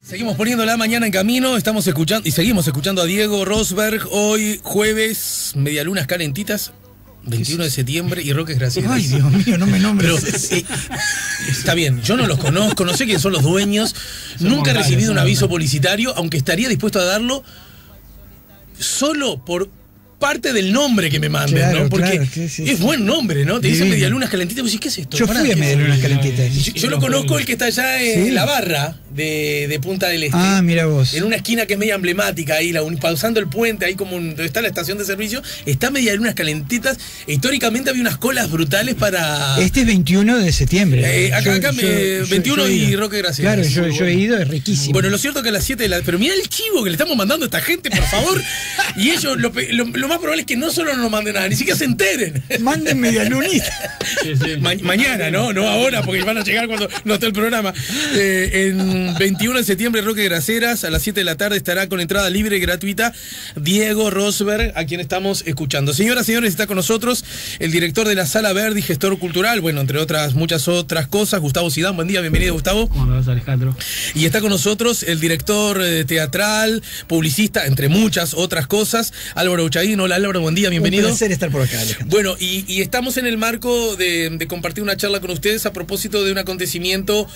Seguimos poniendo la mañana en camino, estamos escuchando y seguimos escuchando a Diego Rosberg. Hoy jueves, medialunas calentitas, 21 de septiembre y Roques Graciela. Ay, Dios mío, no me nombres. Pero, está bien, yo no los conozco, no sé quiénes son los dueños, nunca he recibido un aviso publicitario, aunque estaría dispuesto a darlo solo por parte del nombre que me manden, claro, ¿no? Porque claro, sí. Es buen nombre, ¿no? Te dicen Medialunas Calentitas, vos decís, ¿qué es esto? Yo fui a Medialunas Calentitas. Yo lo conozco, el que está allá en la barra de Punta del Este. Ah, mira vos. En una esquina que es media emblemática, ahí, pasando el puente, ahí como donde está la estación de servicio, está Medialunas Calentitas. Históricamente había unas colas brutales para... Este es 21 de septiembre. Acá 21 y Roque Graciela. Claro, yo he ido, es riquísimo. Bueno, lo cierto es que a las 7 de la... Pero mirá el chivo que le estamos mandando a esta gente, por favor. Y ellos, lo más probable es que no solo no nos manden nada, ni siquiera se enteren. Manden Medialunita. Sí. Mañana, no ahora, porque van a llegar cuando no esté el programa. En 21 de septiembre, Roque Graceras, a las 7 de la tarde estará con entrada libre y gratuita Diego Rosberg, a quien estamos escuchando. Señoras y señores, está con nosotros el director de la Sala Verde y gestor cultural, bueno, entre muchas otras cosas, Gustavo Zidane. Buen día, bienvenido, Gustavo. ¿Cómo andás, Alejandro? Y está con nosotros el director teatral, publicista, entre muchas otras cosas, Álvaro Uchaín. Hola, Álvaro, buen día, bienvenido. Un placer estar por acá, Alejandro. Bueno, y estamos en el marco de compartir una charla con ustedes a propósito de un acontecimiento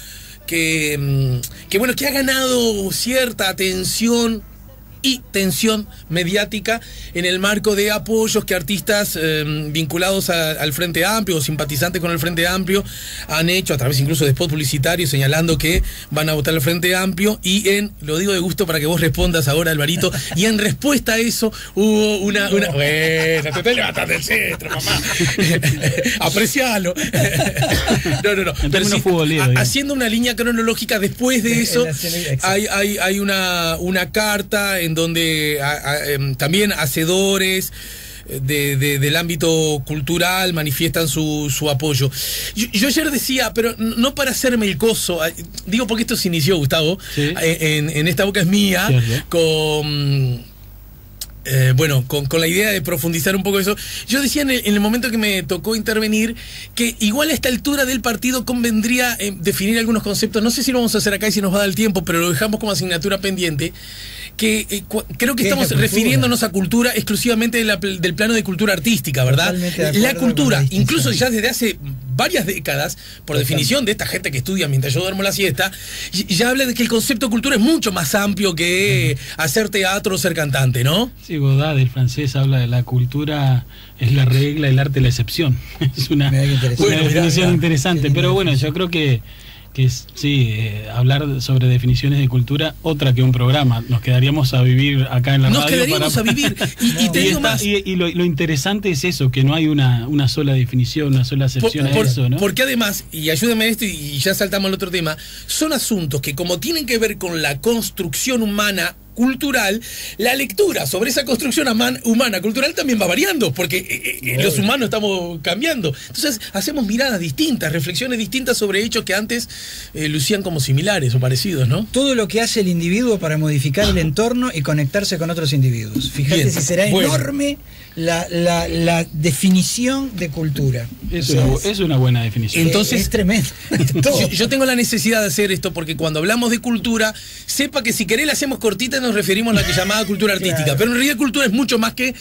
que ha ganado cierta atención y tensión mediática en el marco de apoyos que artistas vinculados al Frente Amplio o simpatizantes con el Frente Amplio han hecho a través incluso de spot publicitarios señalando que van a votar al Frente Amplio lo digo de gusto para que vos respondas ahora, Alvarito, y en respuesta a eso hubo una bueno, te estoy levantando el centro, mamá. Aprecialo. No. Pero sí, haciendo una línea cronológica, después de eso hay una carta en donde también hacedores del ámbito cultural manifiestan su apoyo. Yo ayer decía, pero no para hacerme el coso, digo porque esto se inició, Gustavo, ¿sí? En Esta Boca es Mía, con la idea de profundizar un poco eso. Yo decía en el momento que me tocó intervenir que igual a esta altura del partido convendría definir algunos conceptos. No sé si lo vamos a hacer acá y si nos va a dar el tiempo, pero lo dejamos como asignatura pendiente. Que creo que estamos refiriéndonos a cultura exclusivamente del plano de cultura artística, ¿verdad? La cultura, incluso ya desde hace varias décadas, por definición de esta gente que estudia mientras yo duermo la siesta, ya habla de que el concepto de cultura es mucho más amplio que hacer teatro o ser cantante, ¿no? Sí, Godard, el francés, habla de la cultura es la regla, el arte la excepción. Es una definición interesante, pero bueno, yo creo que hablar sobre definiciones de cultura, otra que un programa. Nos quedaríamos a vivir acá en la radio. Nos quedaríamos a vivir. Y te digo más. Y lo interesante es eso, que no hay una sola definición, una sola acepción a eso, ¿no? Porque además, y ayúdame esto y ya saltamos al otro tema, son asuntos que como tienen que ver con la construcción humana cultural, la lectura sobre esa construcción humana cultural también va variando, porque los humanos estamos cambiando. Entonces hacemos miradas distintas, reflexiones distintas sobre hechos que antes lucían como similares o parecidos, ¿no? Todo lo que hace el individuo para modificar el entorno y conectarse con otros individuos. Fíjate si será enorme la definición de cultura. Es una buena definición. Entonces, es tremendo. Yo tengo la necesidad de hacer esto porque cuando hablamos de cultura, sepa que si querés la hacemos cortita y nos referimos a la que llamada cultura artística, claro. Pero en realidad cultura es mucho más que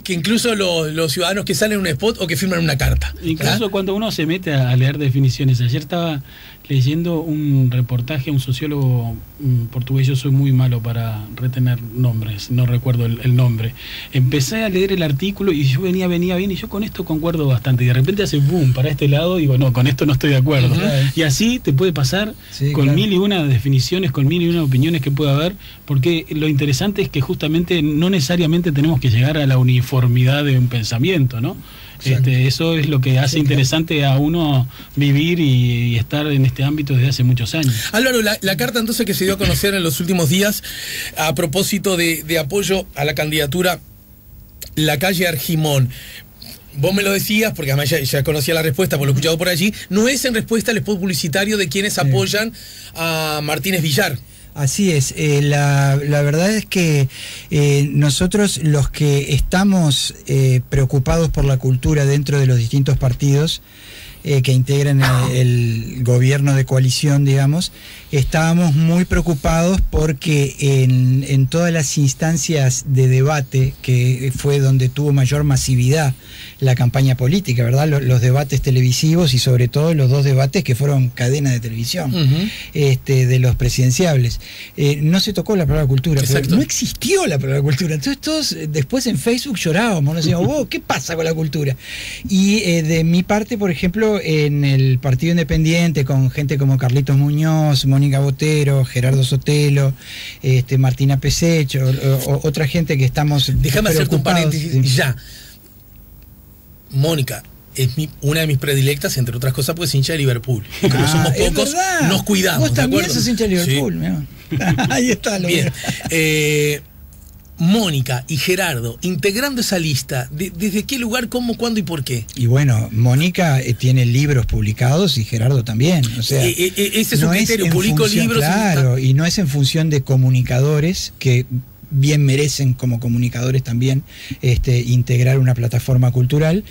incluso los ciudadanos que salen en un spot o que firman una carta. Incluso cuando uno se mete a leer definiciones. Ayer estaba leyendo un reportaje, un sociólogo portugués, yo soy muy malo para retener nombres, no recuerdo el nombre. Empecé a leer el artículo y yo venía bien y yo con esto concuerdo bastante y de repente hace boom para este lado y digo, no, con esto no estoy de acuerdo. Y así te puede pasar con mil y una definiciones, con mil y una opiniones que pueda haber, porque lo interesante es que justamente no necesariamente tenemos que llegar a la uniformidad de un pensamiento, ¿no? Eso es lo que hace interesante a uno vivir y estar en este ámbito desde hace muchos años. Álvaro, la carta entonces que se dio a conocer en los últimos días a propósito de apoyo a la candidatura La Calle Argimón. Vos me lo decías, porque además ya conocía la respuesta por lo escuchado por allí, no es en respuesta al spot publicitario de quienes apoyan a Martínez Villar. Así es, la verdad es que nosotros los que estamos preocupados por la cultura dentro de los distintos partidos, que integran el gobierno de coalición, digamos, estábamos muy preocupados porque en todas las instancias de debate, que fue donde tuvo mayor masividad la campaña política, ¿verdad? Los debates televisivos y sobre todo los 2 debates que fueron cadena de televisión, de los presidenciables. No se tocó la palabra cultura, no existió la palabra cultura. Entonces todos después en Facebook llorábamos, nos decíamos, ¿qué pasa con la cultura? Y de mi parte, por ejemplo, en el Partido Independiente, con gente como Carlitos Muñoz, Mónica Botero, Gerardo Sotelo, Martina Pesecho, otra gente que estamos... Déjame hacerte un paréntesis ya. Mónica es una de mis predilectas, entre otras cosas, pues hincha de Liverpool. Y como somos pocos, nos cuidamos. Vos también sos hincha de Liverpool, sí. Ahí está lo bien. Mónica y Gerardo, integrando esa lista, ¿desde qué lugar, cómo, cuándo y por qué? Y bueno, Mónica tiene libros publicados y Gerardo también. O sea, ese es su criterio, publico libros. Claro, y no es en función de comunicadores que bien merecen como comunicadores también integrar una plataforma cultural,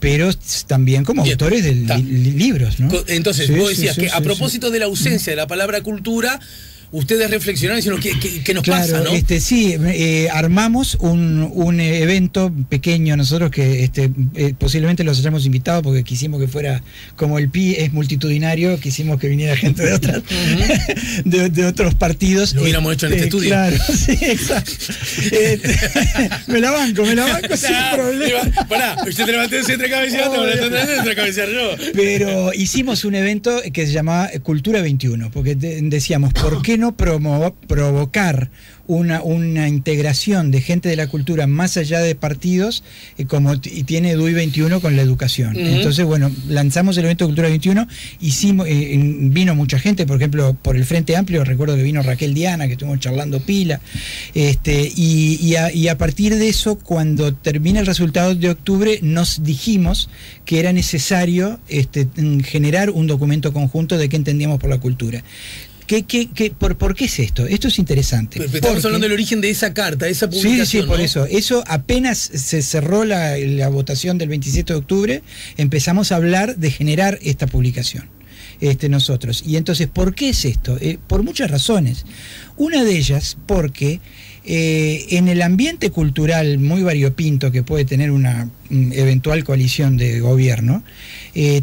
pero también como autores de libros, ¿no? Entonces, vos decías que a propósito de la ausencia de la palabra cultura, ustedes reflexionaron diciendo ¿qué nos pasa, ¿no? Sí, armamos un evento pequeño nosotros que posiblemente los hayamos invitado porque quisimos que fuera, como el PI es multitudinario, quisimos que viniera gente de otras de otros partidos. Lo hubiéramos hecho en este estudio. Claro, sí, exacto. Me la banco sin problema. Pará, yo te levanté entre cabeceando, entre cabecear yo. Pero hicimos un evento que se llamaba Cultura 21, porque decíamos, ¿por qué no provocar una integración de gente de la cultura más allá de partidos, como tiene DUI 21 con la educación? Entonces, bueno, lanzamos el evento de Cultura 21, vino mucha gente, por ejemplo, por el Frente Amplio, recuerdo que vino Raquel Diana, que estuvimos charlando pila, y a partir de eso, cuando termina el resultado de octubre, nos dijimos que era necesario generar un documento conjunto de qué entendíamos por la cultura. ¿Por qué es esto? Esto es interesante. Pero estamos hablando del origen de esa carta, de esa publicación. Sí, por ¿no? eso. Eso apenas se cerró la votación del 27 de octubre, empezamos a hablar de generar esta publicación. Nosotros. Y entonces, ¿por qué es esto? Por muchas razones. Una de ellas, porque en el ambiente cultural muy variopinto que puede tener una eventual coalición de gobierno,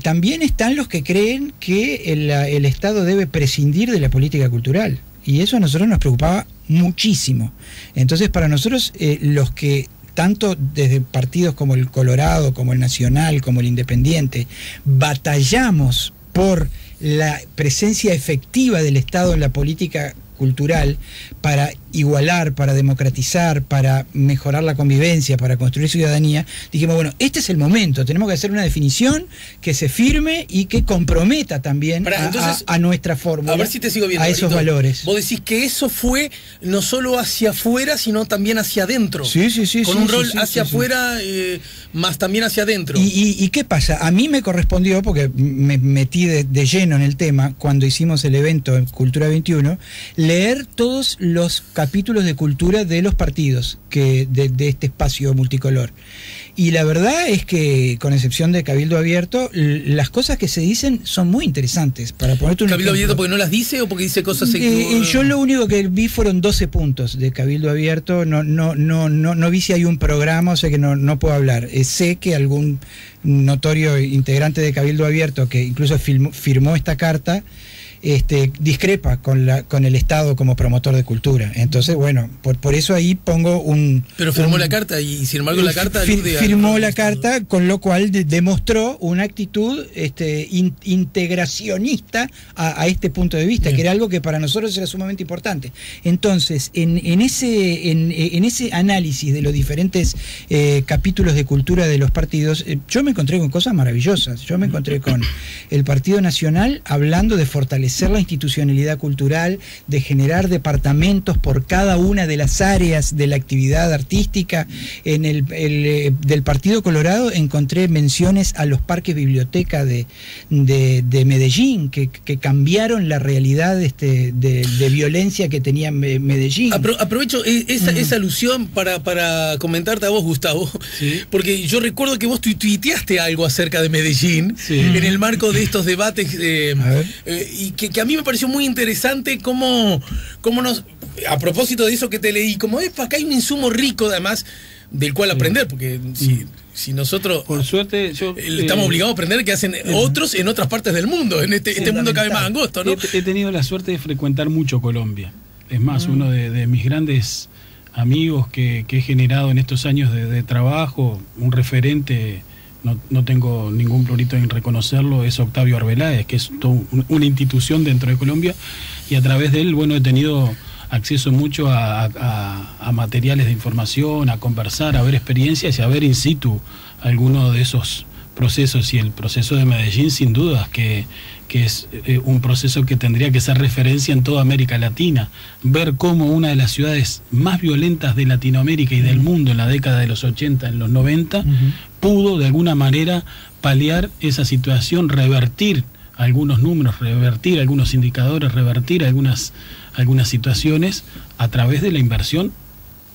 también están los que creen que el Estado debe prescindir de la política cultural. Y eso a nosotros nos preocupaba muchísimo. Entonces, para nosotros, los que tanto desde partidos como el Colorado, como el Nacional, como el Independiente, batallamos por la presencia efectiva del Estado en la política cultural para igualar, para democratizar, para mejorar la convivencia, para construir ciudadanía, dijimos, bueno, este es el momento, tenemos que hacer una definición que se firme y que comprometa también a nuestra fórmula, a ver si te sigo viendo, a esos valores. Vos decís que eso fue no solo hacia afuera, sino también hacia adentro. Sí. Con un rol hacia afuera, más también hacia adentro. ¿Y qué pasa? A mí me correspondió, porque me metí de lleno en el tema, cuando hicimos el evento en Cultura 21, leer todos los capítulos de cultura de los partidos de este espacio multicolor. Y la verdad es que, con excepción de Cabildo Abierto, las cosas que se dicen son muy interesantes. Para ponerte un ¿Cabildo ejemplo, Abierto porque no las dice o porque dice cosas yo lo único que vi fueron 12 puntos de Cabildo Abierto. No vi si hay un programa, o sea que no puedo hablar. Sé que algún notorio integrante de Cabildo Abierto, que incluso firmó esta carta, discrepa con el Estado como promotor de cultura. Entonces, bueno, por eso ahí pongo un... Pero firmó la carta y sin embargo la carta... Firmó la carta, con lo cual demostró una actitud integracionista a este punto de vista, que era algo que para nosotros era sumamente importante. Entonces, en ese análisis de los diferentes capítulos de cultura de los partidos, yo me encontré con cosas maravillosas. Yo me encontré con el Partido Nacional hablando de fortalecer fortalecer la institucionalidad cultural, de generar departamentos por cada una de las áreas de la actividad artística. En del Partido Colorado encontré menciones a los parques biblioteca de Medellín, que cambiaron la realidad de violencia que tenía Medellín. Aprovecho esa alusión para comentarte a vos, Gustavo, ¿sí? Porque yo recuerdo que vos tuiteaste algo acerca de Medellín, sí, en el marco de estos debates, y que a mí me pareció muy interesante cómo nos, a propósito de eso que te leí, como acá hay un insumo rico además del cual aprender, porque si nosotros, por suerte, estamos obligados a aprender que hacen otros en otras partes del mundo, en este mundo cada vez más angosto, ¿no? He tenido la suerte de frecuentar mucho Colombia. Es más, uno de mis grandes amigos que he generado en estos años de trabajo, un referente, no tengo ningún prurito en reconocerlo, es Octavio Arbeláez, que es una institución dentro de Colombia, y a través de él, bueno, he tenido acceso mucho a materiales de información, a conversar, a ver experiencias y a ver in situ algunos de esos procesos. Y el proceso de Medellín, sin dudas, que es un proceso que tendría que ser referencia en toda América Latina. Ver cómo una de las ciudades más violentas de Latinoamérica y del mundo en la década de los 80, en los 90, pudo de alguna manera paliar esa situación, revertir algunos números, revertir algunos indicadores, revertir algunas situaciones a través de la inversión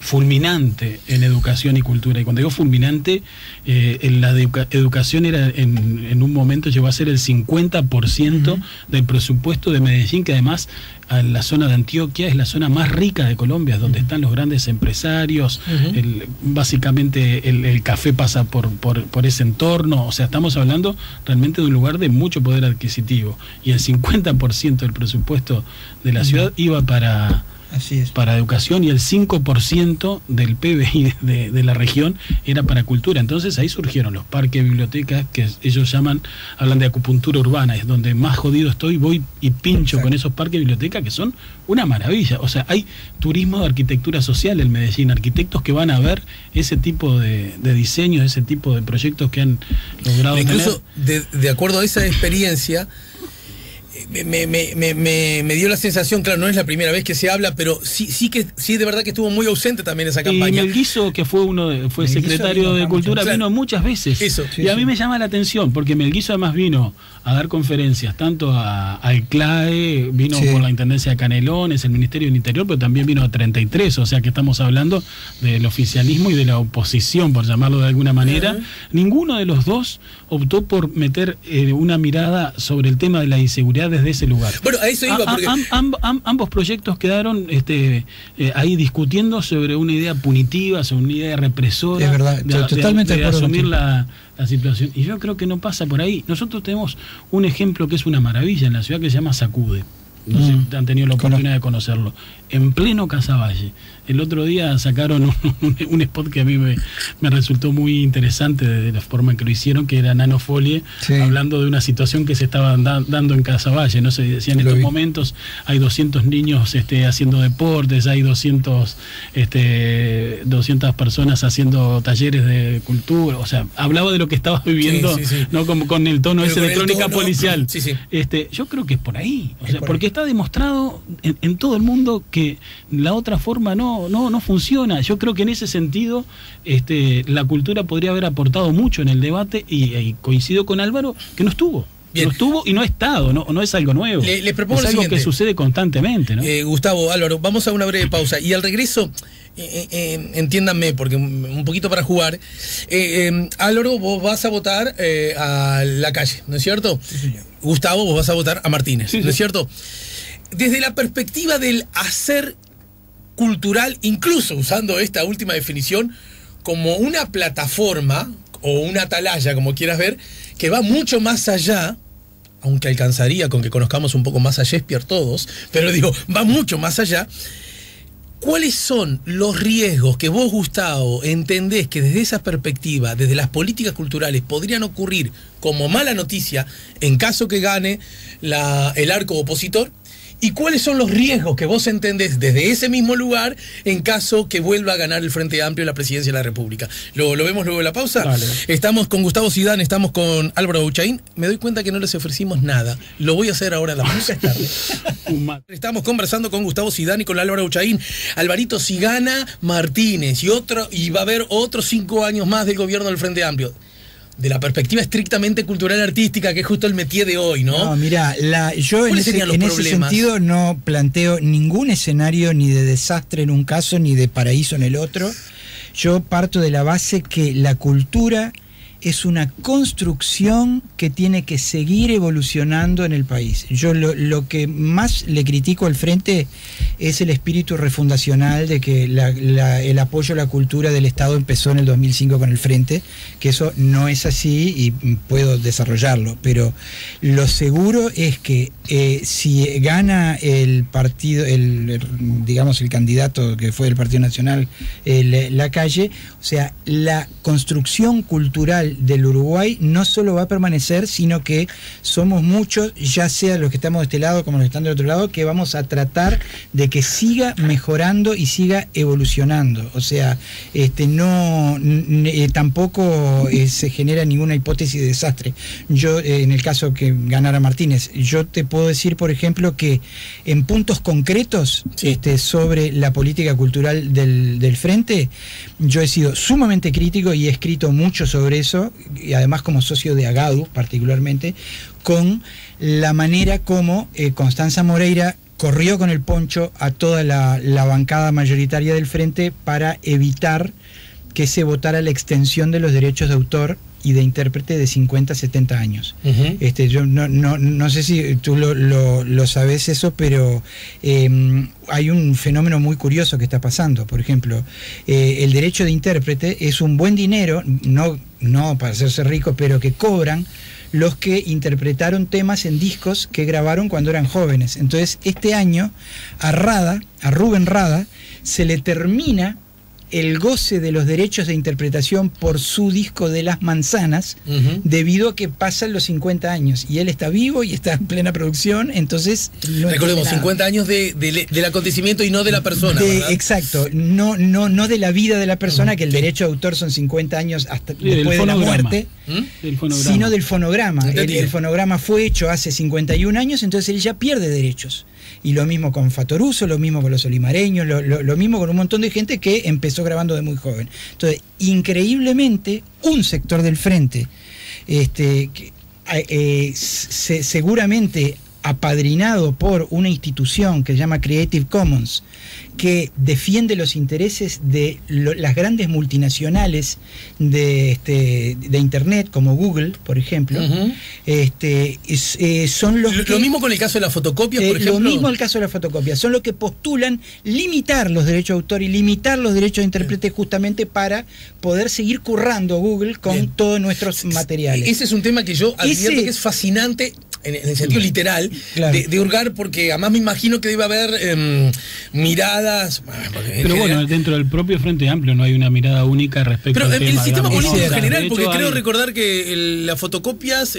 fulminante en educación y cultura. Y cuando digo fulminante, en la educación era en un momento llegó a ser el 50% del presupuesto de Medellín, que además la zona de Antioquia es la zona más rica de Colombia, es donde están los grandes empresarios, básicamente el café pasa por ese entorno. O sea, estamos hablando realmente de un lugar de mucho poder adquisitivo, y el 50% del presupuesto de la ciudad iba para educación, y el 5% del PBI de la región era para cultura. Entonces ahí surgieron los parques, bibliotecas, que ellos hablan de acupuntura urbana, es donde más jodido estoy, voy y pincho con esos parques, bibliotecas, que son una maravilla. O sea, hay turismo de arquitectura social en Medellín, arquitectos que van a ver ese tipo de diseños, ese tipo de proyectos que han logrado incluso de acuerdo a esa experiencia, me dio la sensación, claro, no es la primera vez que se habla, pero sí de verdad que estuvo muy ausente también esa campaña. Y Melguizo, que fue secretario de Cultura, vino muchas veces. Y a mí me llama la atención, porque Melguizo además vino a dar conferencias, tanto al CLAE, vino por la Intendencia de Canelones, el Ministerio del Interior, pero también vino a 33, o sea que estamos hablando del oficialismo y de la oposición, por llamarlo de alguna manera. Ninguno de los dos optó por meter una mirada sobre el tema de la inseguridad desde ese lugar. Bueno, a eso iba, porque ambos proyectos quedaron ahí discutiendo sobre una idea punitiva, sobre una idea represora. Es verdad, totalmente de asumir la situación. Y yo creo que no pasa por ahí. Nosotros tenemos un ejemplo que es una maravilla en la ciudad, que se llama Sacude. No sé si han tenido la oportunidad de conocerlo. En pleno Casaballe. El otro día sacaron un spot que a mí me resultó muy interesante de la forma en que lo hicieron, que era Nanofolie, hablando de una situación que se estaba dando en Casaballe. No se decía, en estos momentos hay 200 niños haciendo deportes, hay 200 personas haciendo talleres de cultura. O sea, hablaba de lo que estaba viviendo, ¿no? Con el tono ese de crónica policial. Yo creo que es por ahí. O sea, porque está demostrado en todo el mundo que la otra forma no funciona. Yo creo que en ese sentido la cultura podría haber aportado mucho en el debate, y coincido con Álvaro que no estuvo. Bien. No estuvo y no ha estado, no es algo nuevo. Les propongo es algo que sucede constantemente, ¿no? Gustavo, Álvaro, vamos a una breve pausa y al regreso, entiéndanme, porque un poquito para jugar, Álvaro, vos vas a votar a Lacalle, ¿no es cierto? Sí, señor. Gustavo, vos vas a votar a Martínez, ¿no es cierto? Desde la perspectiva del hacer cultural, incluso usando esta última definición, como una plataforma o una atalaya, como quieras ver, que va mucho más allá, aunque alcanzaría con que conozcamos un poco más a Shakespeare todos, pero digo, va mucho más allá. ¿Cuáles son los riesgos que vos, Gustavo, entendés que desde esa perspectiva, desde las políticas culturales, podrían ocurrir como mala noticia en caso que gane el arco opositor? ¿Y cuáles son los riesgos que vos entendés desde ese mismo lugar en caso que vuelva a ganar el Frente Amplio la presidencia de la República? ¿Lo vemos luego de la pausa? Dale. Estamos con Gustavo Zidane, estamos con Álvaro Bauchain. Me doy cuenta que no les ofrecimos nada. Lo voy a hacer ahora en la pausa, es tarde. Estamos conversando con Gustavo Zidane y con Álvaro Bauchain. Alvarito, si gana Martínez y va a haber otros 5 años más del gobierno del Frente Amplio, de la perspectiva estrictamente cultural artística, que es justo el métier de hoy, ¿no? No, mira, yo en ese sentido no planteo ningún escenario ni de desastre en un caso ni de paraíso en el otro. Yo parto de la base que la cultura es una construcción que tiene que seguir evolucionando en el país. Yo lo que más le critico al Frente es el espíritu refundacional de que el apoyo a la cultura del Estado empezó en el 2005 con el Frente, que eso no es así y puedo desarrollarlo, pero lo seguro es que si gana el partido, digamos el candidato que fue del Partido Nacional, Lacalle, o sea, la construcción cultural del Uruguay no solo va a permanecer, sino que somos muchos, ya sea los que estamos de este lado como los que están del otro lado, que vamos a tratar de que siga mejorando y siga evolucionando. O sea, tampoco se genera ninguna hipótesis de desastre. Yo, en el caso que ganara Martínez, yo te puedo decir, por ejemplo, que en puntos concretos sobre la política cultural del Frente, yo he sido sumamente crítico y he escrito mucho sobre eso, y además como socio de AGADU particularmente, con la manera como Constanza Moreira corrió con el poncho a toda la bancada mayoritaria del Frente para evitar que se votara la extensión de los derechos de autor y de intérprete de 50 a 70 años. Yo no sé si tú lo sabes eso, pero hay un fenómeno muy curioso que está pasando. Por ejemplo, el derecho de intérprete es un buen dinero, no para hacerse rico, pero que cobran los que interpretaron temas en discos que grabaron cuando eran jóvenes. Entonces, este año a Rubén Rada, se le termina el goce de los derechos de interpretación por su disco de Las Manzanas, debido a que pasan los 50 años y él está vivo y está en plena producción, entonces no recordemos 50 años del acontecimiento y no de la persona, exacto, no de la vida de la persona, que el derecho de autor son 50 años hasta después de la muerte, sino del fonograma. El fonograma fue hecho hace 51 años, entonces él ya pierde derechos. Y lo mismo con Fatoruso, lo mismo con los olimareños, lo mismo con un montón de gente que empezó grabando de muy joven. Entonces, increíblemente, un sector del Frente, seguramente apadrinado por una institución que se llama Creative Commons, que defiende los intereses de las grandes multinacionales de Internet, como Google, por ejemplo, son los que... Lo mismo con el caso de la fotocopia, por ejemplo. Lo mismo el caso de la fotocopia. Son los que postulan limitar los derechos de autor y limitar los derechos de intérprete, justamente para poder seguir currando Google con todos nuestros materiales. Ese es un tema que yo advierto que es fascinante en el sentido literal, de hurgar, porque además me imagino que debe haber miradas. Pero bueno, dentro del propio Frente Amplio no hay una mirada única respecto al tema. Pero el sistema político en general, porque creo recordar que las fotocopias,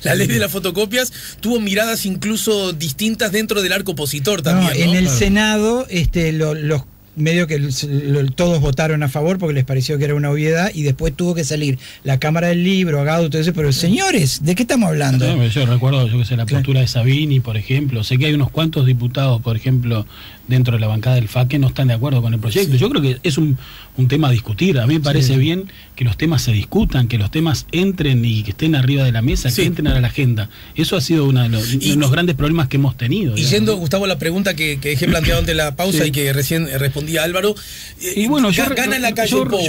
la ley de las fotocopias, tuvo miradas incluso distintas dentro del arco opositor también. En el Senado, los medio que todos votaron a favor porque les pareció que era una obviedad, y después tuvo que salir la Cámara del Libro, Agado, todo eso, pero señores, ¿de qué estamos hablando? Yo recuerdo, la postura de Sabini, por ejemplo. Sé que hay unos cuantos diputados, por ejemplo, dentro de la bancada del FA, que no están de acuerdo con el proyecto. Yo creo que es un tema a discutir. A mí me parece bien que los temas se discutan, que los temas entren y que estén arriba de la mesa, que entren a la agenda. Eso ha sido uno de los grandes problemas que hemos tenido. Y yendo, Gustavo, a la pregunta que dejé planteada ante la pausa y que recién respondía Álvaro, y bueno, yo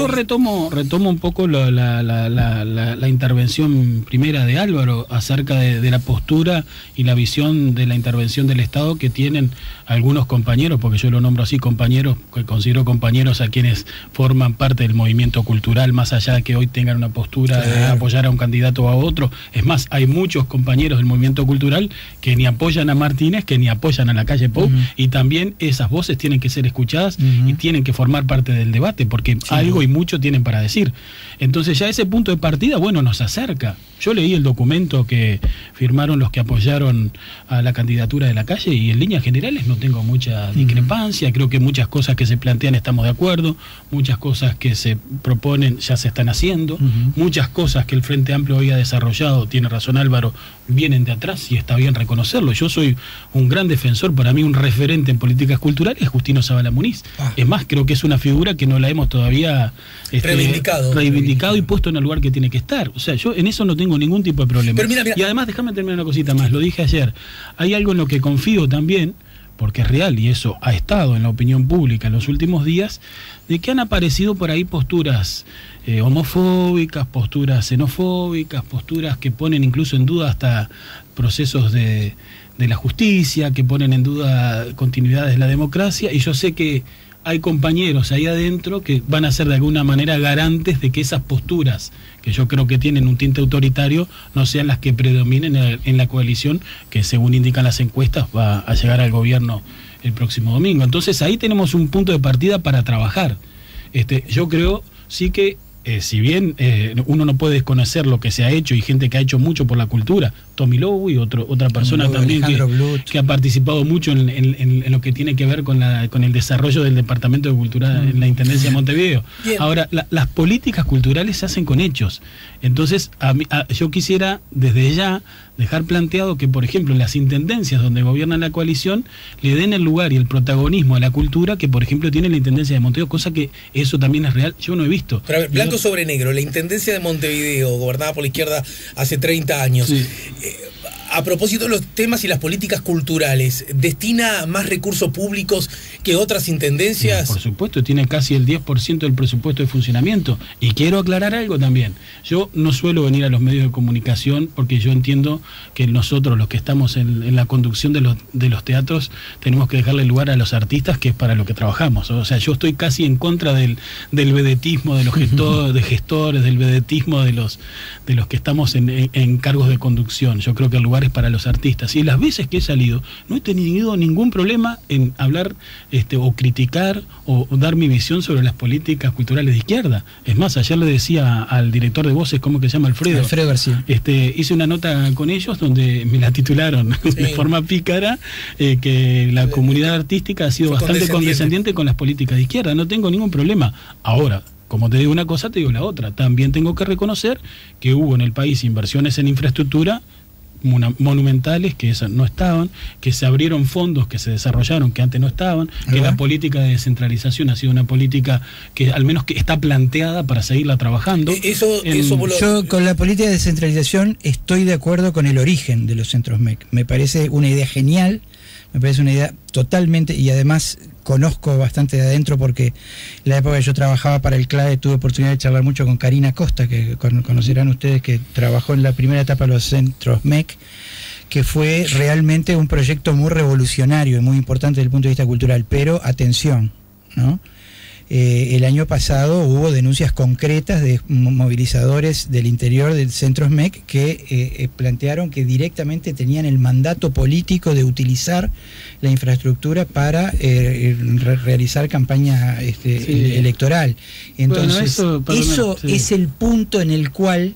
retomo un poco la intervención primera de Álvaro acerca de la postura y la visión de la intervención del Estado que tienen algunos compañeros, porque yo lo nombro así, compañeros, que considero compañeros a quienes forman parte del movimiento cultural, más allá de que hoy tengan una postura de apoyar a un candidato o a otro. Es más, hay muchos compañeros del movimiento cultural que ni apoyan a Martínez, que ni apoyan a Lacalle Pou, y también esas voces tienen que ser escuchadas y tienen que formar parte del debate, porque algo y mucho tienen para decir. Entonces ya ese punto de partida, bueno, nos acerca. Yo leí el documento que firmaron los que apoyaron a la candidatura de Lacalle y en líneas generales no tengo mucha discrepancia. Creo que muchas cosas que se plantean estamos de acuerdo, muchas cosas que se proponen ya se están haciendo, muchas cosas que el Frente Amplio había desarrollado, tiene razón Álvaro, vienen de atrás y está bien reconocerlo. Yo soy un gran defensor, para mí un referente en políticas culturales es Justino Zavala Muniz. Es más, creo que es una figura que no la hemos todavía reivindicado y puesto en el lugar que tiene que estar. O sea, yo en eso no tengo ningún tipo de problema. Pero mira. Y además, déjame terminar una cosita más, lo dije ayer, hay algo en lo que confío también, porque es real y eso ha estado en la opinión pública en los últimos días, de que han aparecido por ahí posturas homofóbicas, posturas xenofóbicas, posturas que ponen incluso en duda hasta procesos de la justicia, que ponen en duda continuidades de la democracia, y yo sé que hay compañeros ahí adentro que van a ser de alguna manera garantes de que esas posturas, que yo creo que tienen un tinte autoritario, no sean las que predominen en la coalición que, según indican las encuestas, va a llegar al gobierno el próximo domingo. Entonces ahí tenemos un punto de partida para trabajar. Yo creo sí que si bien uno no puede desconocer lo que se ha hecho y gente que ha hecho mucho por la cultura, Tommy Lowe y otra persona también que ha participado mucho en lo que tiene que ver con el desarrollo del Departamento de Cultura en la Intendencia de Montevideo. Bien. Ahora, las políticas culturales se hacen con hechos. Entonces, yo quisiera desde ya dejar planteado que, por ejemplo, en las intendencias donde gobierna la coalición le den el lugar y el protagonismo a la cultura que, por ejemplo, tiene la Intendencia de Montevideo, cosa que eso también es real, yo no he visto. Pero a ver, blanco sobre negro, la Intendencia de Montevideo, gobernada por la izquierda hace 30 años, sí. A propósito de los temas y las políticas culturales, ¿destina más recursos públicos que otras intendencias? Sí, por supuesto, tiene casi el 10% del presupuesto de funcionamiento. Y quiero aclarar algo también. Yo no suelo venir a los medios de comunicación porque yo entiendo que nosotros, los que estamos en la conducción de los teatros, tenemos que dejarle lugar a los artistas, que es para lo que trabajamos. O sea, yo estoy casi en contra del vedetismo de los gestores, del vedetismo de los que estamos en cargos de conducción. Yo creo que el lugar es para los artistas, y las veces que he salido no he tenido ningún problema en hablar o criticar o dar mi visión sobre las políticas culturales de izquierda. Es más, ayer le decía al director de voces, ¿cómo que se llama? Alfredo García. Hice una nota con ellos donde me la titularon de forma pícara, que la comunidad artística ha sido bastante condescendiente con las políticas de izquierda. No tengo ningún problema. Ahora, como te digo una cosa, te digo la otra. También tengo que reconocer que hubo en el país inversiones en infraestructura monumentales que esas no estaban, que se abrieron fondos que se desarrollaron que antes no estaban, que la política de descentralización ha sido una política que al menos que está planteada para seguirla trabajando. Yo con la política de descentralización estoy de acuerdo con el origen de los centros MEC. Me parece una idea genial, me parece una idea totalmente, y además conozco bastante de adentro porque en la época que yo trabajaba para el CLAE tuve oportunidad de charlar mucho con Karina Costa, que conocerán ustedes, que trabajó en la primera etapa de los centros MEC, que fue realmente un proyecto muy revolucionario y muy importante desde el punto de vista cultural. Pero atención, ¿no? El año pasado hubo denuncias concretas de movilizadores del interior del centros MEC que plantearon que directamente tenían el mandato político de utilizar la infraestructura para realizar campaña electoral. Entonces, eso es el punto en el cual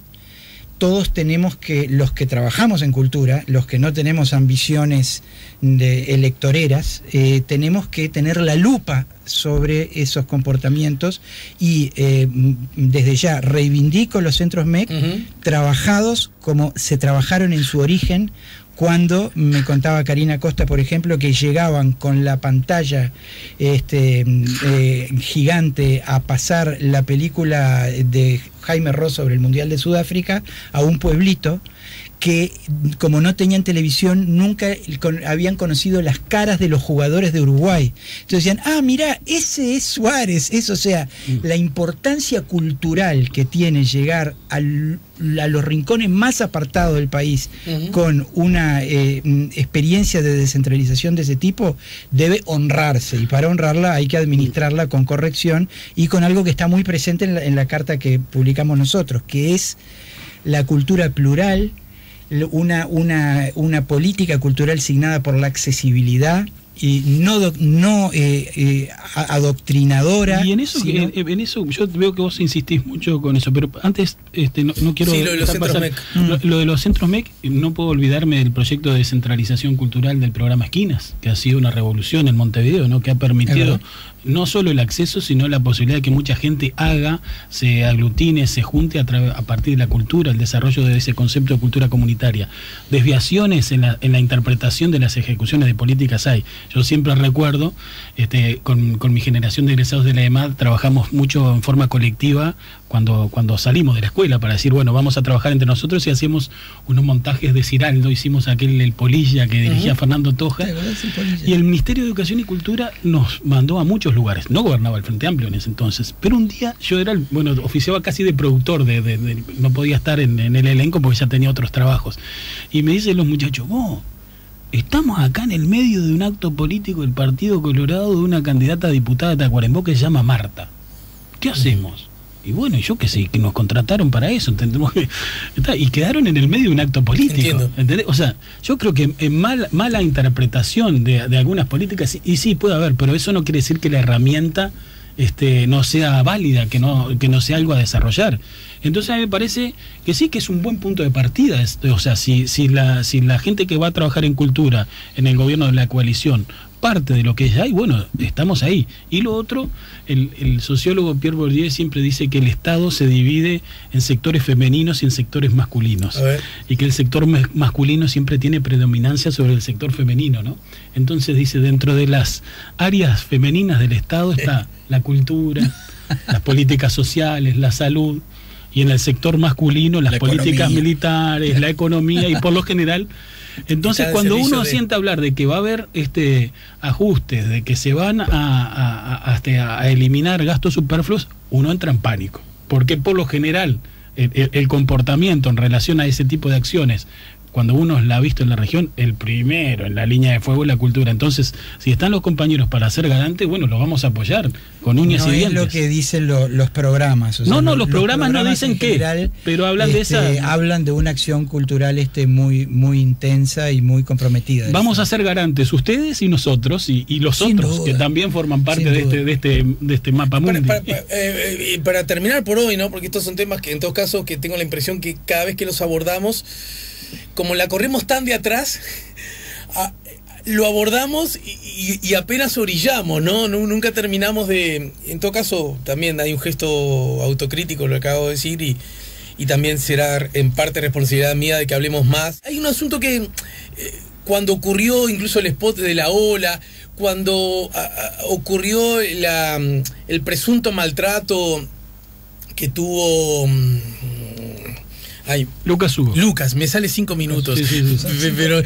todos tenemos que, los que trabajamos en cultura, los que no tenemos ambiciones electoreras, tenemos que tener la lupa sobre esos comportamientos, y desde ya reivindico los centros MEC trabajados como se trabajaron en su origen, cuando me contaba Karina Costa, por ejemplo, que llegaban con la pantalla gigante a pasar la película de Jaime Ross sobre el Mundial de Sudáfrica a un pueblito que, como no tenían televisión, nunca habían conocido las caras de los jugadores de Uruguay. Entonces decían, mirá, ese es Suárez. Eso, o sea, la importancia cultural que tiene llegar a los rincones más apartados del país con una experiencia de descentralización de ese tipo debe honrarse, y para honrarla hay que administrarla con corrección y con algo que está muy presente en la carta que publicamos nosotros, que es la cultura plural, una política cultural signada por la accesibilidad, y no adoctrinadora. Y en eso, en eso yo veo que vos insistís mucho con eso, pero antes no quiero... Sí, lo de los centros MEC. Lo de los centros MEC, no puedo olvidarme del proyecto de descentralización cultural del programa Esquinas, que ha sido una revolución en Montevideo, ¿no? Que ha permitido no solo el acceso, sino la posibilidad de que mucha gente se aglutine, se junte a partir de la cultura, el desarrollo de ese concepto de cultura comunitaria. Desviaciones en la interpretación de las ejecuciones de políticas hay. Yo siempre recuerdo, con mi generación de egresados de la EMAD, trabajamos mucho en forma colectiva cuando salimos de la escuela para decir, bueno, vamos a trabajar entre nosotros, y hacíamos unos montajes de Ciraldo, hicimos el Polilla que dirigía Fernando Toja, y el Ministerio de Educación y Cultura nos mandó a muchos lugares. No gobernaba el Frente Amplio en ese entonces, pero un día yo oficiaba casi de productor, no podía estar en el elenco porque ya tenía otros trabajos, y me dicen los muchachos, estamos acá en el medio de un acto político del Partido Colorado de una candidata a diputada de Tacuarembó que se llama Marta. ¿Qué hacemos? Y bueno, yo qué sé, que nos contrataron para eso, entendemos y quedaron en el medio de un acto político. ¿Entendés? O sea, yo creo que en mala interpretación de algunas políticas, y sí puede haber, pero eso no quiere decir que la herramienta no sea válida, que no sea algo a desarrollar. Entonces a mí me parece que sí, que es un buen punto de partida. O sea, si la gente que va a trabajar en cultura en el gobierno de la coalición parte de lo que ya hay, bueno, estamos ahí. Y lo otro, el sociólogo Pierre Bourdieu siempre dice que el Estado se divide en sectores femeninos y en sectores masculinos, y que el sector masculino siempre tiene predominancia sobre el sector femenino, ¿no? Entonces dice, dentro de las áreas femeninas del Estado está la cultura, las políticas sociales, la salud, y en el sector masculino las políticas militares, la economía, y por lo general. Entonces cuando uno siente hablar de que va a haber ajustes, de que se van a eliminar gastos superfluos, uno entra en pánico, porque por lo general el comportamiento en relación a ese tipo de acciones, cuando uno la ha visto en la región, el primero en la línea de fuego es la cultura. Entonces, si están los compañeros para ser garantes, bueno, los vamos a apoyar con uñas y dientes. No es lo que dicen los programas. O sea, los programas no dicen qué, pero hablan de esa... Hablan de una acción cultural muy, muy intensa y muy comprometida. Vamos a ser garantes, ustedes y nosotros, y los otros, que también forman parte de este mapa mundi. Para terminar por hoy, ¿no? Porque estos son temas que en todo caso que tengo la impresión que cada vez que los abordamos, como la corremos tan de atrás, lo abordamos y apenas orillamos, ¿no? Nunca terminamos de... En todo caso, también hay un gesto autocrítico, lo acabo de decir, y también será en parte responsabilidad mía de que hablemos más. Hay un asunto que cuando ocurrió incluso el spot de la ola, cuando ocurrió el presunto maltrato que tuvo... Lucas Hugo. Lucas, me sale 5 minutos. Sí. Pero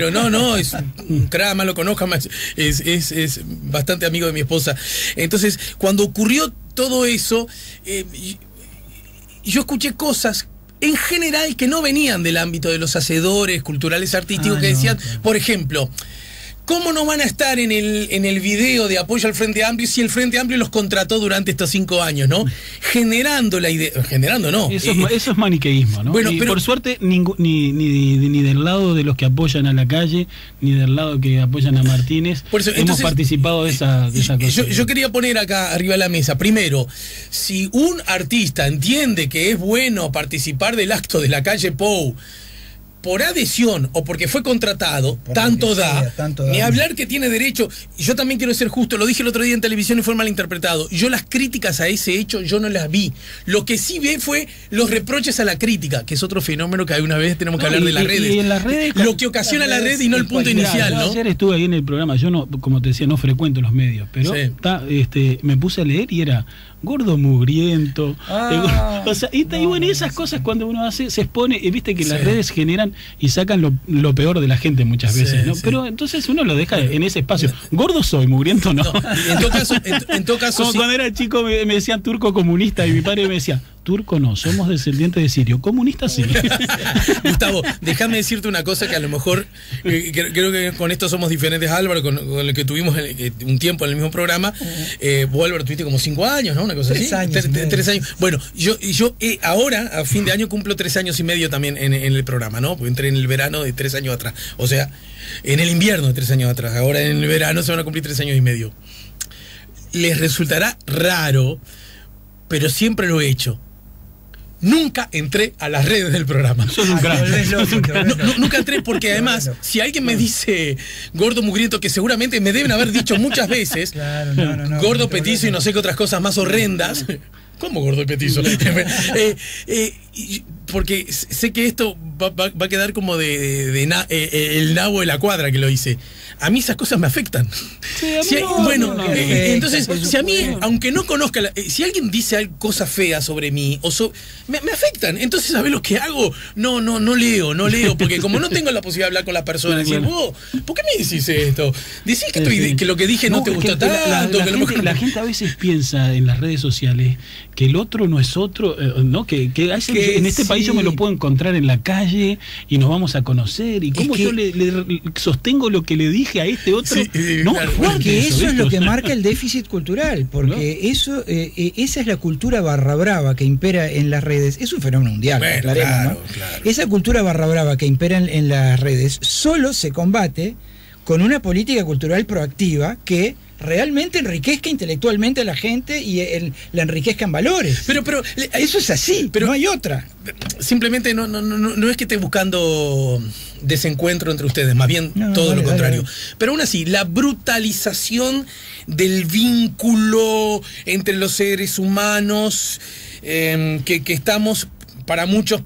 no, es un crama, lo conozco más. Es bastante amigo de mi esposa. Entonces, cuando ocurrió todo eso, yo escuché cosas en general que no venían del ámbito de los hacedores culturales artísticos, que decían, por ejemplo, ¿cómo no van a estar en el video de apoyo al Frente Amplio si el Frente Amplio los contrató durante estos 5 años, ¿no? Generando la idea... Generando, no. Eso es maniqueísmo, ¿no? Bueno, pero por suerte, ni del lado de los que apoyan a la calle, ni del lado que apoyan a Martínez, hemos participado de esa cosa. Yo quería poner acá arriba de la mesa, primero, si un artista entiende que es bueno participar del acto de la calle Pou, por adhesión o porque fue contratado, tanto da. Ni hablar que tiene derecho. Yo también quiero ser justo, lo dije el otro día en televisión y fue mal interpretado. Yo las críticas a ese hecho, yo no las vi. Lo que sí vi fue los reproches a la crítica, que es otro fenómeno que alguna vez tenemos que hablar de las redes. Y en las redes, lo que ocasiona la red y no el punto inicial, ¿no? Ayer estuve ahí en el programa, yo no, como te decía, no frecuento los medios, pero me puse a leer y era gordo mugriento. O sea, y bueno, esas cosas cuando uno se expone, viste que las redes generan y sacan lo peor de la gente muchas veces, ¿no? Pero entonces uno lo deja en ese espacio. Gordo soy, mugriento no. En todo caso como cuando era chico me decían turco comunista y mi padre me decía, turco no, somos descendientes de sirio, comunistas sí. Gustavo, déjame decirte una cosa que a lo mejor creo que con esto somos diferentes, Álvaro, con el que tuvimos un tiempo en el mismo programa. Vos, Álvaro, tuviste como 5 años, ¿no? Una cosa así. 3 años. Bueno, yo ahora, a fin de año, cumplo 3 años y medio también en el programa, ¿no? Porque entré en el verano de 3 años atrás. O sea, en el invierno de 3 años atrás. Ahora en el verano se van a cumplir 3 años y medio. Les resultará raro, pero siempre lo he hecho. Nunca entré a las redes del programa. Nunca entré porque además, si alguien me dice gordo mugriento, que seguramente me deben haber dicho muchas veces, gordo petizo y no sé qué otras cosas más horrendas. ¿Cómo gordo y petizo? Porque sé que esto va a quedar como el nabo de la cuadra que lo hice. A mí esas cosas me afectan. Sí, entonces, si a mí, aunque no conozca, si alguien dice cosa fea sobre mí, me afectan. Entonces, ¿sabes lo que hago? No leo, porque como no tengo la posibilidad de hablar con la persona, decir, vos, ¿por qué me decís esto? Decís que lo que dije no te gusta tanto. La gente a veces piensa en las redes sociales que el otro no es otro, ¿no? Que en este país yo me lo puedo encontrar en la calle y nos vamos a conocer. ¿Y cómo yo le sostengo lo que le dije a este otro? No, porque eso es lo que marca el déficit cultural, porque esa es la cultura barra brava que impera en las redes. Es un fenómeno mundial, aclaremos, ¿no? Esa cultura barra brava que impera en las redes solo se combate con una política cultural proactiva que realmente enriquezca intelectualmente a la gente y la enriquezca en valores. Pero eso es así, pero no hay otra. Simplemente no es que esté buscando desencuentro entre ustedes, más bien todo lo contrario. Pero aún así, la brutalización del vínculo entre los seres humanos, que estamos... Para muchos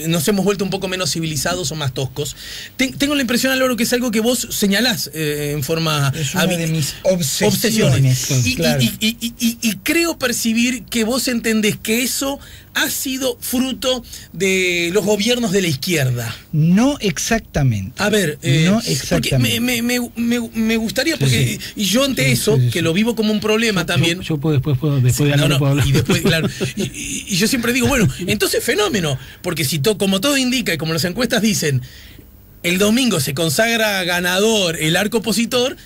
nos hemos vuelto un poco menos civilizados o más toscos. Tengo la impresión, Álvaro, que es algo que vos señalás en forma... Es una de mis obsesiones. Y creo percibir que vos entendés que eso ha sido fruto de los gobiernos de la izquierda. No exactamente. A ver, no exactamente. Me gustaría, porque y yo ante eso, que lo vivo como un problema también. Yo después de Álvaro puedo hablar. Y después, claro. Y yo siempre digo, bueno, entonces fenómeno, porque si como todo indica y como las encuestas dicen, el domingo se consagra ganador el arco opositor.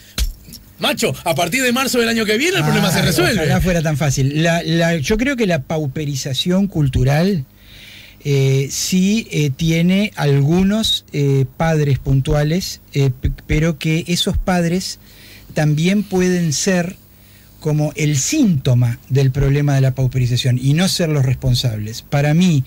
Macho, a partir de marzo del año que viene el problema se resuelve. Ojalá fuera tan fácil. Yo creo que la pauperización cultural sí tiene algunos padres puntuales, pero que esos padres también pueden ser como el síntoma del problema de la pauperización y no ser los responsables. Para mí,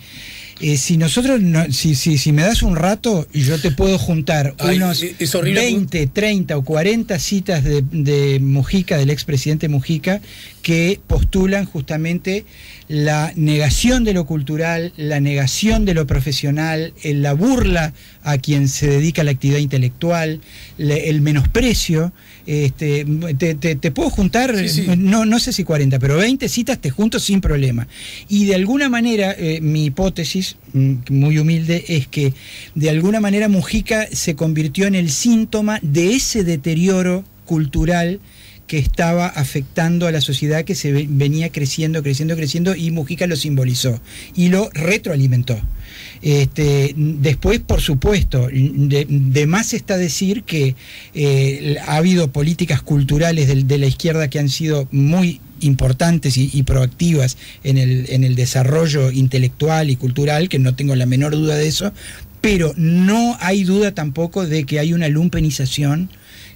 si nosotros si me das un rato, yo te puedo juntar unos 20, 30 o 40 citas de Mujica, del expresidente Mujica, que postulan justamente la negación de lo cultural, la negación de lo profesional, la burla a quien se dedica a la actividad intelectual, el menosprecio. Te puedo juntar, no sé si 40, pero 20 citas te junto sin problema. Y de alguna manera, mi hipótesis, muy humilde, es que de alguna manera Mujica se convirtió en el síntoma de ese deterioro cultural que estaba afectando a la sociedad, que se venía creciendo, y Mujica lo simbolizó y lo retroalimentó. Después, por supuesto, de más está decir que ha habido políticas culturales de la izquierda que han sido muy importantes y proactivas en el desarrollo intelectual y cultural, que no tengo la menor duda de eso, pero no hay duda tampoco de que hay una lumpenización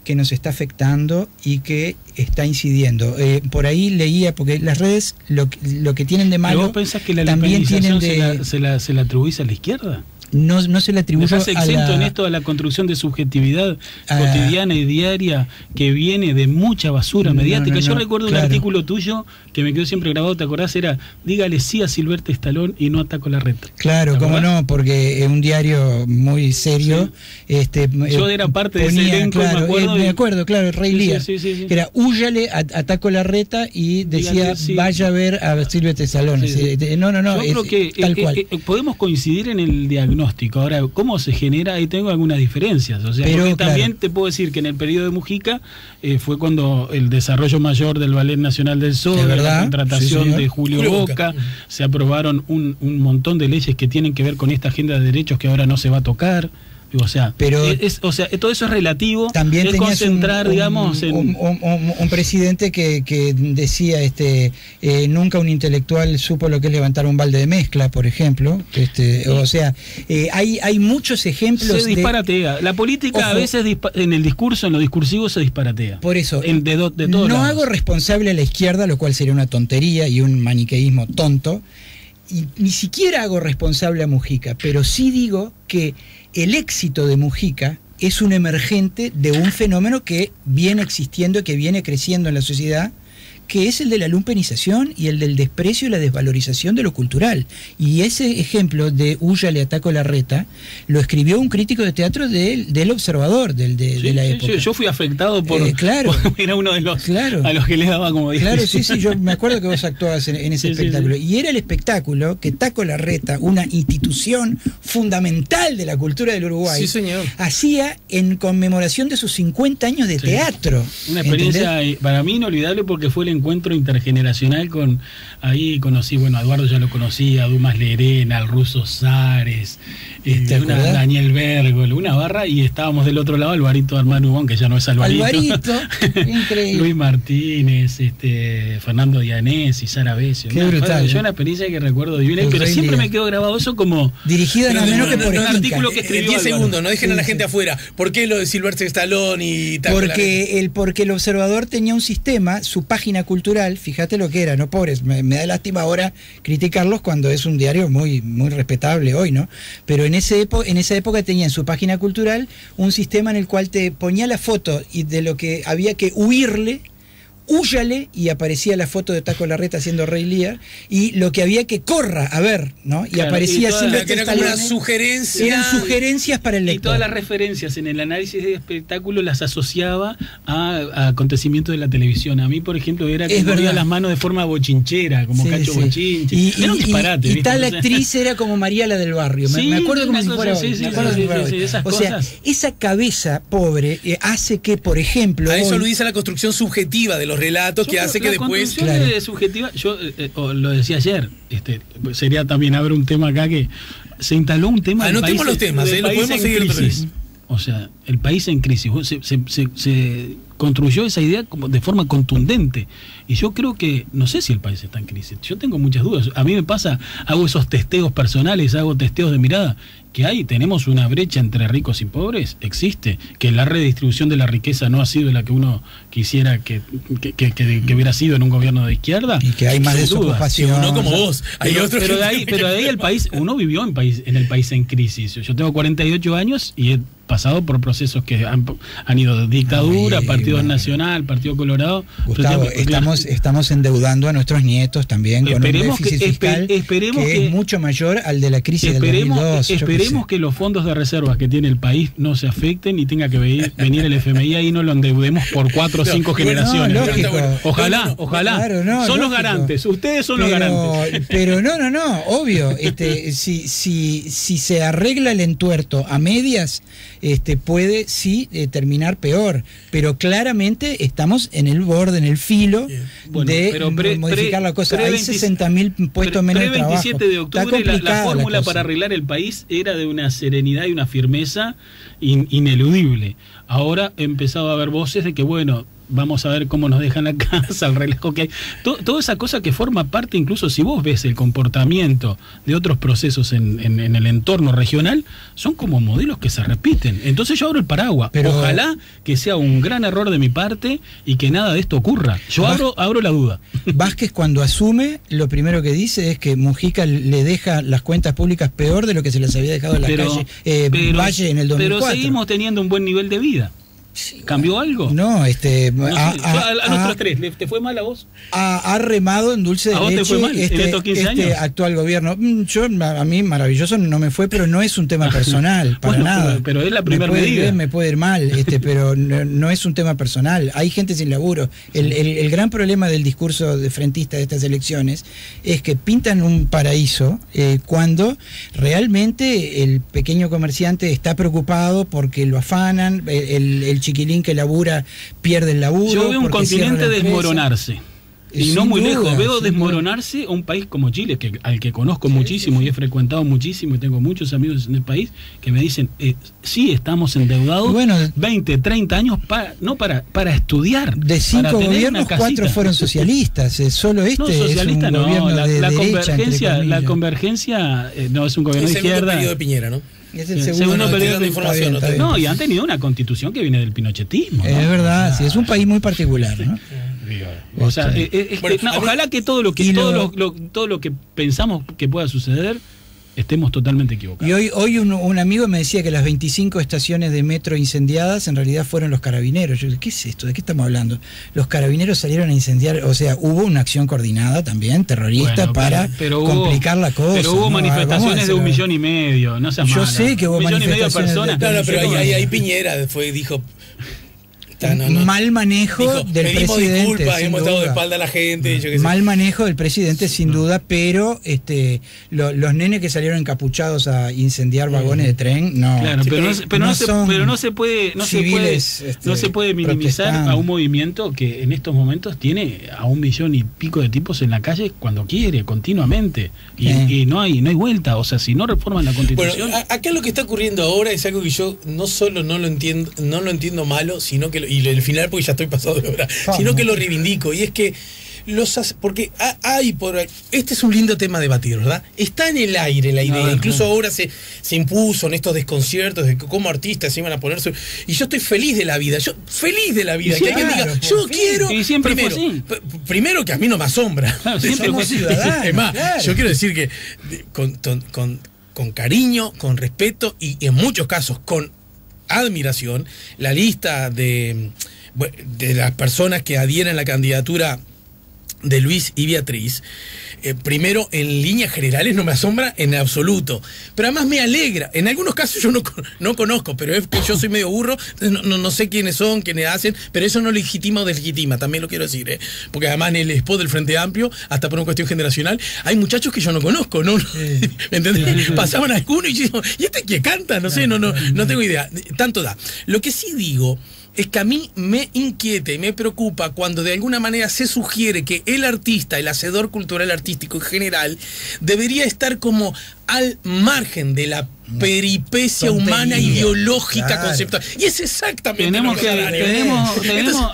que nos está afectando y que está incidiendo. Por ahí leía, porque las redes lo que tienen de malo... ¿Pero vos pensás que la lumpenización se la atribuís a la izquierda? No se le atribuye a exento en esto a la construcción de subjetividad cotidiana y diaria que viene de mucha basura mediática. Yo recuerdo un artículo tuyo que me quedó siempre grabado, ¿te acordás? Era, dígale sí a Silvestre Stallone y no a Taco Larreta. Claro, cómo no, porque es un diario muy serio. Sí. Yo era parte de ese elenco, me acuerdo, claro, Rey Lía. Que era, húyale a Taco Larreta y decía, vaya a ver a Silvestre Stallone. Yo creo que tal cual. Podemos coincidir en el diagnóstico, diagnóstico. Ahora, ¿cómo se genera? Ahí tengo algunas diferencias. O sea, pero, porque claro, también te puedo decir que en el periodo de Mujica fue cuando el desarrollo mayor del Ballet Nacional del Sol, la contratación de Julio Boca, se aprobaron un montón de leyes que tienen que ver con esta agenda de derechos que ahora no se va a tocar. O sea, pero todo eso es relativo. También es concentrar, digamos, un presidente que decía nunca un intelectual supo lo que es levantar un balde de mezcla, por ejemplo. O sea, hay muchos ejemplos. Se disparatea. La política, ojo, a veces en el discurso, en lo discursivo se disparatea. Por eso, de todos no lados. hago responsable a la izquierda, lo cual sería una tontería y un maniqueísmo tonto. Y ni siquiera hago responsable a Mujica, pero sí digo que el éxito de Mujica es un emergente de un fenómeno que viene existiendo, que viene creciendo en la sociedad, que es el de la lumpenización y el del desprecio y la desvalorización de lo cultural. Y ese ejemplo de Huya le ataco la reta lo escribió un crítico de teatro del Observador de la época. Yo fui afectado por era uno de los a los que les daba como dije. Claro, sí, yo me acuerdo que vos actuabas en ese espectáculo. Sí. Y era el espectáculo que Taco Larreta, una institución fundamental de la cultura del Uruguay, hacía en conmemoración de sus 50 años de teatro. Una experiencia para mí inolvidable porque fue el encuentro intergeneracional ahí conocí, a Eduardo ya lo conocía, a Dumas Lerena, al Ruso Zares, Daniel Bergol, una barra, y estábamos del otro lado Alvarito Armando Ubón, que ya no es Alvarito, increíble. Luis Martínez, Fernando Dianés y Sara Besio. Qué brutal. Yo una experiencia que recuerdo divina, pero siempre me quedó grabado eso como dirigida nada menos que por un artículo que escribió 10 segundos, no dejen a la gente afuera. ¿Por qué lo de Sylvester Stallone y tal? Porque el Observador tenía un sistema, su página cultural, fíjate lo que era, ¿no? Pobres, me da lástima ahora criticarlos cuando es un diario muy, muy respetable hoy, ¿no? Pero en esa época tenía en su página cultural un sistema en el cual te ponía la foto y de lo que había que huirle, húyale, y aparecía la foto de Taco Larreta haciendo Rey Lear, y lo que había que corra a ver, ¿no? Y claro, aparecía siempre una sugerencia. Eran sugerencias para el lector. Y todas las referencias en el análisis de espectáculo las asociaba a acontecimientos de la televisión. A mí, por ejemplo, era que movía las manos de forma bochinchera, como Cacho Bochinche. Era un disparate. Y tal actriz era como María la del Barrio. Me acuerdo como si fuera hoy. O sea, esa cabeza pobre hace que, por ejemplo... A eso lo dice la construcción subjetiva de los relatos que hace que después... subjetiva, yo lo decía ayer, sería también haber un tema acá que se instaló un tema... Anotemos los temas, lo podemos seguir otra vez. O sea, el país en crisis, se construyó esa idea como de forma contundente, y yo creo que, no sé si el país está en crisis, yo tengo muchas dudas. A mí me pasa, hago esos testeos personales, hago testeos de mirada, que tenemos una brecha entre ricos y pobres, existe, que la redistribución de la riqueza no ha sido la que uno quisiera que hubiera sido en un gobierno de izquierda, y que hay más desocupación, no como vos, pero de ahí el país, uno vivió en el país en crisis. Yo tengo 48 años y he pasado por procesos que han ido de dictadura, Partido Nacional, Partido Colorado. Gustavo, estamos endeudando a nuestros nietos también con un déficit fiscal que es mucho mayor al de la crisis del 2002. Esperemos que los fondos de reservas que tiene el país no se afecten y tenga que venir el FMI ahí y no lo endeudemos por 4 o 5 generaciones. Ojalá. Claro, son los garantes, ustedes son los garantes. Pero no, obvio. Si se arregla el entuerto a medias, puede sí terminar peor, pero claramente estamos en el borde, en el filo de modificar la cosa. Hay 60.000 puestos menos de trabajo. 27 de octubre la fórmula para arreglar el país era de una serenidad y una firmeza ineludible. Ahora he empezado a haber voces de que vamos a ver cómo nos dejan la casa, el relajo que hay. Toda esa cosa que forma parte, incluso si vos ves el comportamiento de otros procesos en el entorno regional, son como modelos que se repiten. Entonces yo abro el paraguas. Pero ojalá que sea un gran error de mi parte y que nada de esto ocurra. Yo abro la duda. Vázquez, cuando asume, lo primero que dice es que Mujica le deja las cuentas públicas peor de lo que se les había dejado en la calle Valle en el 2004. Pero seguimos teniendo un buen nivel de vida. ¿Cambió algo? No, No sé, a nosotros tres, ¿te fue mal a vos? ha remado en dulce de ¿A vos leche te fue mal en estos 15 años? actual gobierno. A mí maravilloso no me fue, pero no es un tema personal, para Bueno, nada. pero es la primera medida. Me puede ir mal, pero no es un tema personal. Hay gente sin laburo. El gran problema del discurso de frentista de estas elecciones es que pintan un paraíso cuando realmente el pequeño comerciante está preocupado porque lo afanan, el chiquilín que labura pierde el laburo. Yo veo un continente desmoronarse. Y no muy lejos, veo desmoronarse a un país como Chile, al que conozco muchísimo y he frecuentado muchísimo y tengo muchos amigos en el país que me dicen, sí, estamos endeudados 20, 30 años para estudiar. De 5 gobiernos, 4 fueron socialistas, solo este no, socialista, es un gobierno de derecha, la convergencia no es un gobierno de izquierda. Es el periodo de Piñera, ¿no? Es el segundo periodo de información. Está bien. No, y han tenido una constitución que viene del pinochetismo, ¿no? Es verdad, sí, es un país muy particular, ¿no? O sea, ojalá que todo lo que pensamos que pueda suceder estemos totalmente equivocados. Y hoy un amigo me decía que las 25 estaciones de metro incendiadas en realidad fueron los carabineros. Yo dije, ¿qué es esto? ¿De qué estamos hablando? Los carabineros salieron a incendiar, o sea, hubo una acción coordinada también, terrorista, para complicar la cosa. Pero hubo manifestaciones de 1,5 millones, no seas malo. Yo sé que hubo 1,5 millones de manifestaciones. personas. Pero ahí Piñera dijo... mal manejo del presidente. Disculpa, hemos estado de espalda a la gente. Mal manejo del presidente, sin duda, pero los nenes que salieron encapuchados a incendiar vagones de tren, no. Claro, pero no se puede minimizar protestando. a un movimiento que en estos momentos tiene a 1 millón y pico de tipos en la calle cuando quiere, continuamente. Y no hay vuelta. O sea, si no reforman la Constitución. Bueno, acá lo que está ocurriendo ahora es algo que yo no solo no lo entiendo malo, sino que y el final porque ya estoy pasado de hora, sino que lo reivindico, y es que porque este es un lindo tema a debatir, ¿verdad? Está en el aire la idea, incluso ahora se impuso en estos desconciertos de cómo artistas se iban a ponerse, y yo estoy feliz de la vida, que alguien diga, yo quiero, y siempre primero que a mí no me asombra, somos ciudadanos, es más, yo quiero decir que con cariño, con respeto y en muchos casos con admiración, la lista de las personas que adhieren a la candidatura de Luis y Beatriz, primero, en líneas generales no me asombra en absoluto, pero además me alegra. En algunos casos yo no conozco, pero es que yo soy medio burro, no sé quiénes son, quiénes hacen, pero eso no legitima o deslegitima, también lo quiero decir, porque además en el spot del Frente Amplio, hasta por una cuestión generacional, hay muchachos que yo no conozco, ¿no? ¿Me entendés? Pasaban a alguno y yo digo, ¿y este que canta? No sé, no tengo idea, tanto da. Lo que sí digo es que a mí me inquieta y me preocupa cuando de alguna manera se sugiere que el artista, el hacedor cultural artístico en general, debería estar como al margen de la peripecia humana, ideológica, conceptual. Y es exactamente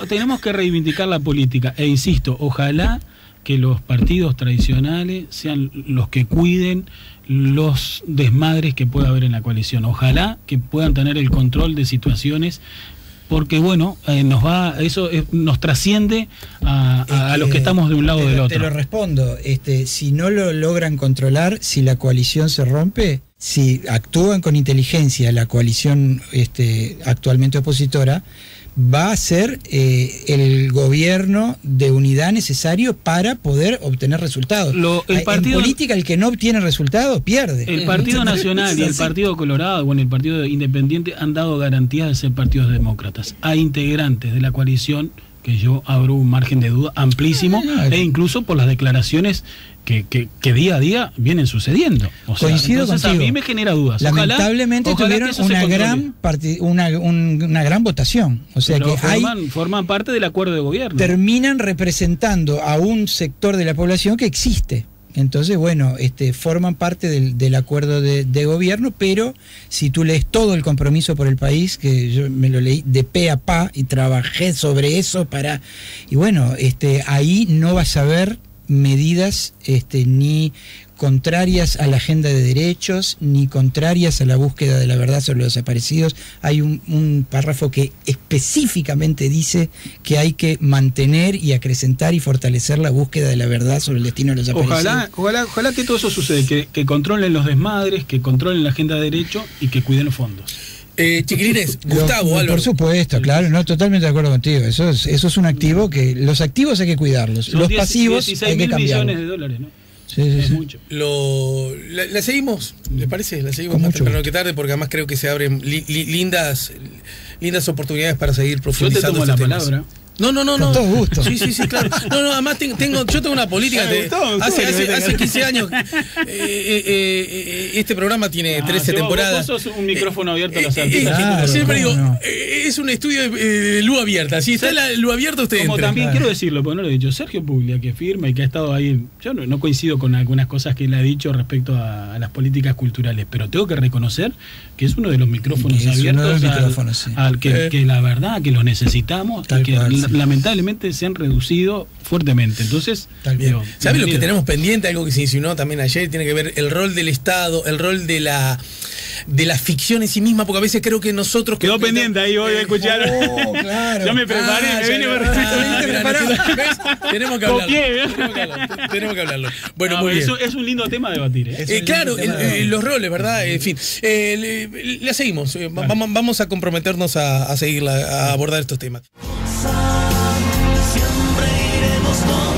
tenemos que reivindicar la política. E insisto, ojalá que los partidos tradicionales sean los que cuiden los desmadres que pueda haber en la coalición. Ojalá que puedan tener el control de situaciones, porque eso nos trasciende a los que estamos de un lado o del otro. Te lo respondo, si no lo logran controlar, si la coalición se rompe, si actúan con inteligencia la coalición actualmente opositora, va a ser el gobierno de unidad necesario para poder obtener resultados. En política, el que no obtiene resultados pierde. El Partido Nacional y el Partido Colorado, el Partido Independiente han dado garantías de ser partidos demócratas a integrantes de la coalición, que yo abro un margen de duda amplísimo, e incluso por las declaraciones que día a día vienen sucediendo. Coincido contigo. A mí me genera dudas. Lamentablemente tuvieron una gran votación. O sea, pero que forman parte del acuerdo de gobierno. Terminan representando a un sector de la población que existe. Entonces, forman parte del acuerdo de gobierno, pero si tú lees todo el compromiso por el país, que yo me lo leí de pe a pa y trabajé sobre eso ahí no vas a ver medidas ni contrarias a la agenda de derechos, ni contrarias a la búsqueda de la verdad sobre los desaparecidos. Hay un párrafo que específicamente dice que hay que mantener y acrecentar y fortalecer la búsqueda de la verdad sobre el destino de los desaparecidos. Ojalá que todo eso suceda, que controlen los desmadres, que controlen la agenda de derechos y que cuiden los fondos. Chiquilines, Gustavo, Álvaro. Por supuesto, claro, no, totalmente de acuerdo contigo. Eso es un activo que los activos hay que cuidarlos, Son los pasivos 16 hay que mil cambiarlos. millones de dólares, ¿no? Sí, Es sí. mucho. La seguimos, ¿les parece? La seguimos Con más mucho temprano gusto. que tarde, porque además creo que se abren lindas oportunidades para seguir Yo te profundizando tomo la estos temas. palabra. No. Con todo gusto. Sí, claro. No, además yo tengo una política. Me gustó, Hace 15 años. Este programa tiene 13 temporadas. Vos sos un micrófono abierto a los artistas. Claro, siempre digo, ¿cómo no? es un estudio de luz abierta. Si está la luz abierta, usted Como entra. también Claro. quiero decirlo, porque no lo he dicho, Sergio Puglia, que firma y que ha estado ahí, yo no coincido con algunas cosas que él ha dicho respecto a las políticas culturales, pero tengo que reconocer que es uno de los micrófonos Que es uno de abiertos los micrófonos, sí. que la verdad que los necesitamos Tal y que cual, sí. lamentablemente se han reducido fuertemente. Entonces, Tal Bien. digo, ¿Sabe lo que bienvenido. tenemos pendiente? Algo que se insinuó también ayer, tiene que ver el rol del Estado, el rol de la ficción en sí misma, porque a veces creo que nosotros... Quedó pendiente ahí, voy a escuchar. Oh, claro. Yo me preparé, me vine preparado. Tenemos que hablarlo. Copié, Tenemos que hablarlo. Bueno, No, muy bien. es un lindo tema a debatir, ¿eh? Claro, los roles, ¿verdad? En fin, la seguimos. Vamos a comprometernos a seguirla, a abordar estos temas. Siempre iremos con